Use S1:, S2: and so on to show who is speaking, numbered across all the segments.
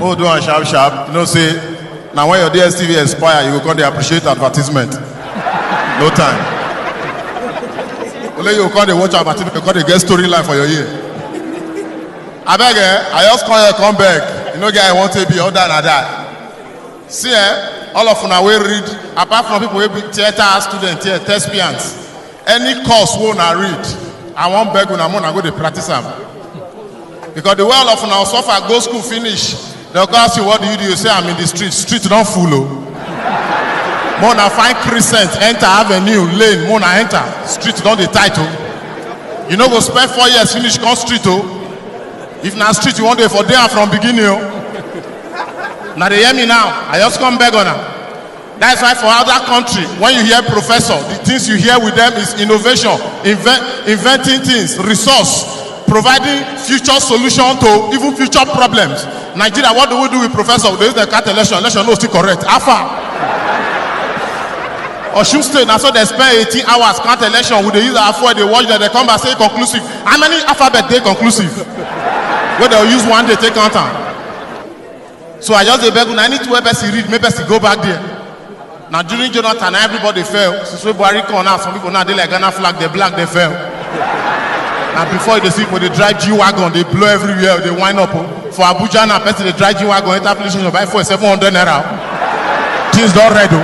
S1: Oh, do and sharp sharp. You know, say now when your DSTV expire, you will come to appreciate advertisement. No time. Only you come to watch advertisement, you come to get storyline for your ear. I beg I just call you come back. You know, guy want to be all that and that. See, all of them will read, apart from people who be theater students, thespians. Any course won't read. I won't beg when I'm going to go to practice them. Because the way all of them suffer, go school, finish. They'll ask you, what do? You say, I'm in the street. Street don't full. Mona find crescent, enter avenue, lane, Mona enter. Street don't the title. You know, go spend 4 years, finish come street. If not street, you want to for there from beginning. Now they hear me now. I just come back on her. That's why for other country, when you hear professor, the things you hear with them is innovation, inventing things, resource, providing future solution to even future problems. Nigeria, what do we do with professor? There is the cat election no still correct. Alpha. Osun State, now so they spend 18 hours count election with the use of they watch that they come back say conclusive. How many alphabet they conclusive? Where they'll use one day take count. So I just beg I need to read, maybe go back there. Now during Jonathan, everybody fell. So Buhari come now, some people now they like Ghana flag, they black, they fell. And before they see when they drive G-Wagon, they blow everywhere, they wind up. For Abuja now, person they drive G-Wagon, enter police station, buy for 700 naira. Things don't ready.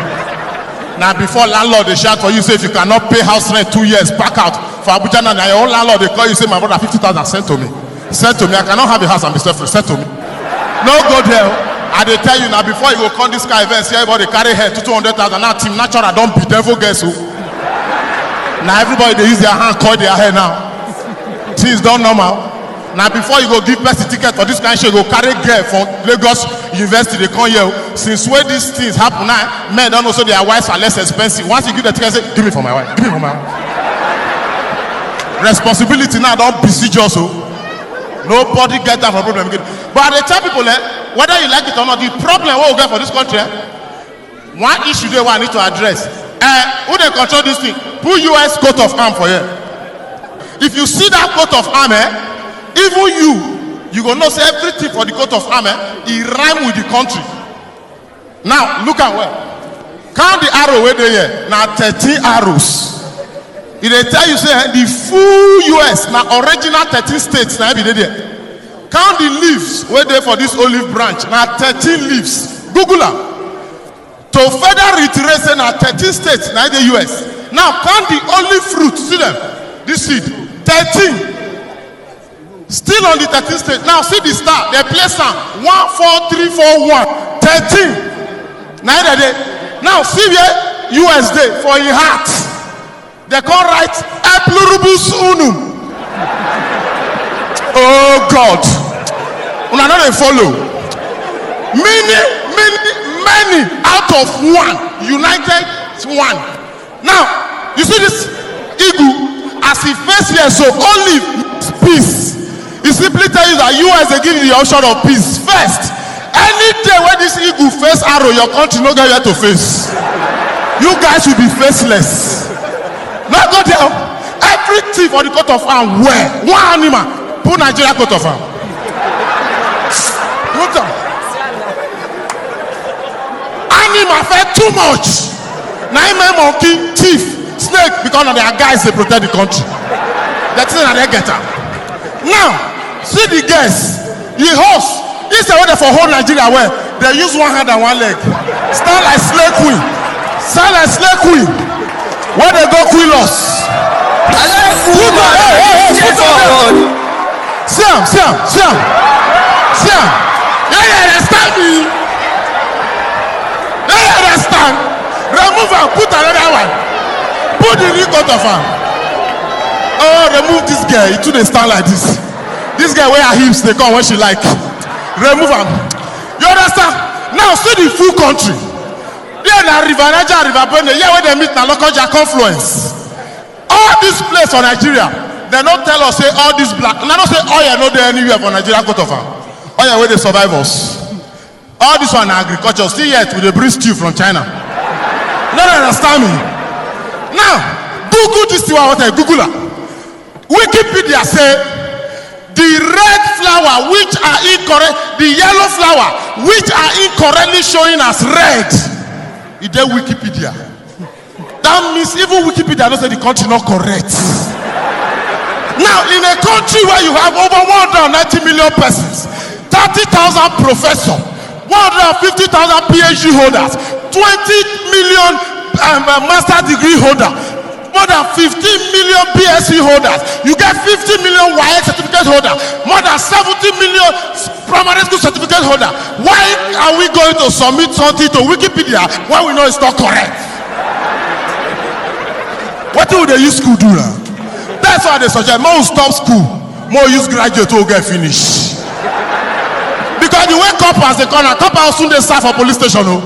S1: Now before landlord they shout for you, say if you cannot pay house rent 2 years, pack out. For Abuja now, your own landlord they call you, say my brother 50,000 sent to me. Sent to me, I cannot have a house and be self-free, sent to me. No go there. I they tell you now before you go come this kind of event, see everybody carry head to 200,000. Now team natural don't be devil guess who. Now everybody they use their hand coil their hair now. Things don't normal. Now before you go give person ticket for this kind of show, you go carry girl from Lagos University. They come here. Since when these things happen now, men don't know so their wives are less expensive. Once you give the ticket, say, give me for my wife. Give me for my wife. Responsibility now don't besiege us. Nobody get that for problem. But they tell people whether you like it or not, the problem what we get for this country, one issue they want need to address. Who they control this thing? Put US coat of arm for you. If you see that coat of arm, even you gonna know say everything for the coat of arm, it rhyme with the country. Now look at where. Count the arrow where they here. Now 13 arrows. If they tell you say the full US now original 13 states now every day there. Count the leaves where they for this olive branch. Now 13 leaves. Google them. To further reiterate say now 13 states now the US. Now count the olive fruit. See them. This seed. 13. Still on the 13th state. Now see the star. They place some 1, 4, 3, 4, 1. 13. Now see where US day for your heart. They can't write a pluribus unum. Oh God. Una not follow. Many out of one. United one. Now you see this eagle as he face here, so only peace. He simply tell you that US they give you the option of peace first. Any day when this eagle face arrow, your country no get where to face. You guys will be faceless. Now go there. Everything for the coat of arm. Where? One animal. Put Nigeria coat of arm. Put on. Animal fed too much. Now monkey, thief, snake, because of their guys they protect the country. That's it that they get up. Now, see the guys. The horse. This is the way for whole Nigeria where they use one hand and one leg. Stand like slave queen. Stand like slave queen. Where they go kill us. See him. Yeah, understand me. Yeah, understand. Remove and put another one. Put the new coat of him. Oh, remove this guy. He too they stand like this. This guy wear her hips. They come when she like. Remove him. You understand? Now see the full country. Yeah, na River Niger, River Benue. Yeah, where they meet na Lokoja confluence. All this place for Nigeria, they don't tell us say all this black. They don't say oil no there anywhere for Nigeria coat of arm. Oil where they survive us. All this one agriculture. Still yet with the bring stew from China. You don't understand me. Now, Google this thing. What I Google. Wikipedia say the red flag flower which are incorrect, the yellow flower which are incorrectly showing as red, is there Wikipedia? That means even Wikipedia don't say the country not correct. Now, in a country where you have over 190 million persons, 30,000 professors, 150,000 PhD holders, 20 million master degree holders, more than 15 million BSc holders, you get 50 million YX certificate holders, more than 70 million primary school certificate holders. Why are we going to submit something to Wikipedia when we know it's not correct? What do they use school do now? That's why they suggest more stop school, more use graduate to get finished. Because the way coppers they corner, coppers soon they start for police station. Oh.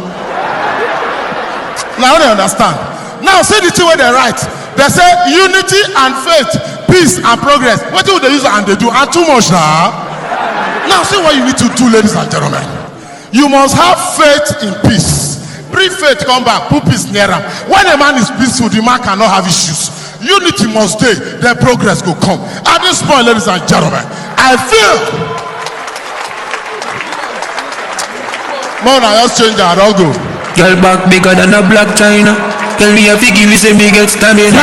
S1: Now they understand. Now see the thing where they write. They say unity and faith, peace and progress. What do they use and they do? And too much now. Now see what you need to do, ladies and gentlemen. You must have faith in peace. Bring faith, come back, put peace near him. When a man is peaceful, the man cannot have issues. Unity must stay, then progress will come. At this point, ladies and gentlemen, I feel more than just change that, I'll go.
S2: Girl back bigger than a black China. Tell me if you give me say me get stamina.